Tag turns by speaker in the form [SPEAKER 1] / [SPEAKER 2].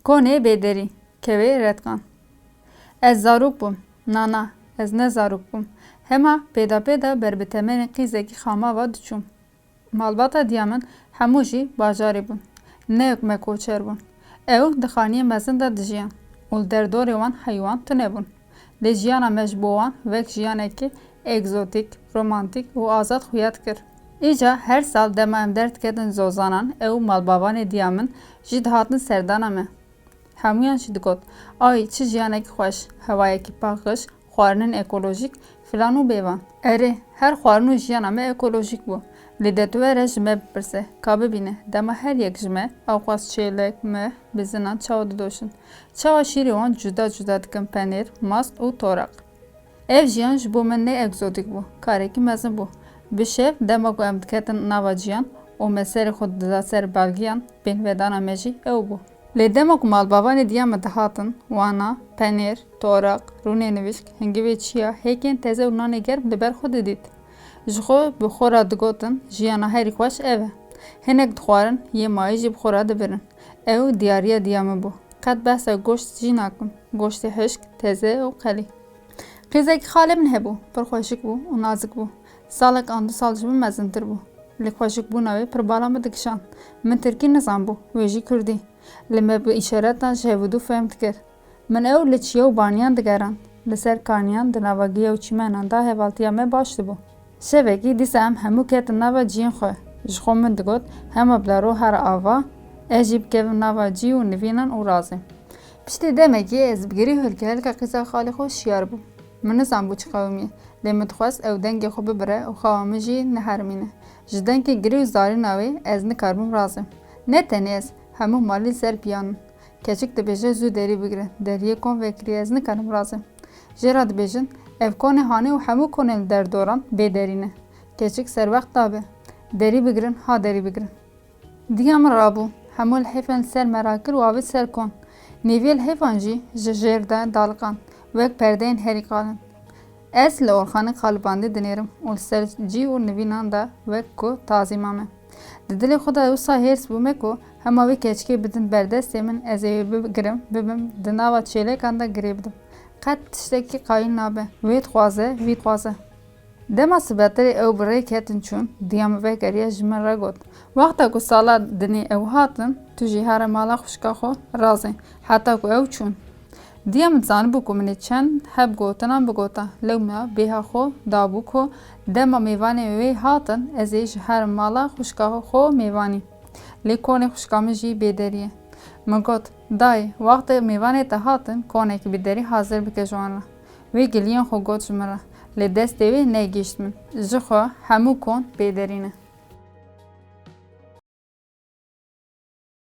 [SPEAKER 1] Konê bêderî, kevê retkan. Ez zarok bûm, na, ez ne zarok bûm. Hema pêda ber bi temenê qîzekî xamava diçûm. Malbata diya min hemû jî bajarê bûn. Neyek me koçer bûn. Ew di xaniyê mezin de dijiyan û li derdorê wan heywan tune bûn. Lê jiyana me ji bo wan wek jiyanekî egzotîk, romantîk û azad xuya dikir. Îca her sal dema em derdiketin zozanan ew malbavanê diya min jî dihatin serdana me. Hemûyan jî digot, ay çi jiyanekî xweş, hewayekî paqij, xwarinên ekolojîk, filan û bêvan. Erê, her xwarin û jiyana me ekolojîk bû. Lê dêtûwere ji me bipirse, ka bibîne, dema her yek ji me awqas çêlek, meh, bizinan çawa didoşin. Çawa şîrê wan cuda dikin penêr, mast û toraq. Ev jiyan ji bo min ne egzotîk bû, karekî mezin bû. Bi şev dema ku em diketin nava ciyan û me serê xwe dida ser belgiyan, pênvedana me jî ew bû. Lê dema ku malbavanê diya me dihatin, wana, penêr, toraq, rûnê nivîşk, hingivê çiya, hêkên teze û nanê germ li ber xwe didît. Ji xwe bi xwe re digotin jiyana herî xweş ev e. Hinek dixwarin, yê mayî jî bi xwe re dibirin. Ew diyariya diya min bû. Qet behsa goşt jî nakim. Goştê hişk, teze û qelî. Qîzekî xalê min hebû, pir xweşik bû û nazik bû. Salek an du sal ji min mezintir bû. Lê xweşikbûna wê pir bala me dikişand. Min tirkî nizanbû, wê jî kurdî. Lê me bi îşaretan ji hevûdû fehm dikir. Min ew li çiya û baniyan digeran. Li ser kaniyan di navagiya û çîmenan da hevaltiya me baş dibû. Şevekî dîsa em hemû ketin nava ciyên xwe. Ji xwe min digot, hema bila ro her ava, ez jî bikevim nava cî û nivînan û razê. Piştî demekî ez bigirî hilkelka qîza xalê xwe şiyar bûm. Min nizanbû çi qewimî, lê min dixwest ew dengê xwe bibire û xewa min jî nehermîne. Ji dengê girî û zarîna wê ez nikarbûm razim. Ne tenê ez, hemû malî ser piyanin. Keçik dibêje zû derî bigirin, deriyê kom vekirî ez nikarim razim. Jêra dibêjin, ev konê hanê û hemû konên li derdoran bêderî ne. Keçik serwext dabe. Derî bigirin, ha derî bigirin. Diya min rabû, hemû lihêfên li ser me rakir û avê ser kon. Nêviyê lihêfan jî ji jêr de daliqan, wek perdeyên herî qalin. Ez li orxanê qalibandî dinêrim û li ser cî û nivînan de wek ku tazîma me. Di dilê xwe de wisa hêrs bûme ku hema wê keçikê bidin berdestê min ez ê wê bigirim, bibim, di nava çêlekan de girê bidim. Qet tiştekî qayîl nabe. Wê dixwaze, wî dixwaze. Dema sibeterê ew bi rê ketin çûn, diya min vekeriye ji min re got. Wexta ku sala dinê ew hatin, tu jî here mala xwişka xwe razê, heta ku ew çûn. Diya min zanibû ku min ê çend heb gotinan bigota, lewma bêha xwe dabû ku dema mêvanê wê hatin, ez ê ji her mala xwişka xwe mêvanî. Lê konê xwişka min jî bêderî ye. Min got, dayê, wextê mêvanê te hatin, konekî bêderî hazir bike ji wan re. Wê giliyên xwe got ji min re. Lê destê wê negihîşt min. Ji xwe hemû kon bêderî ne.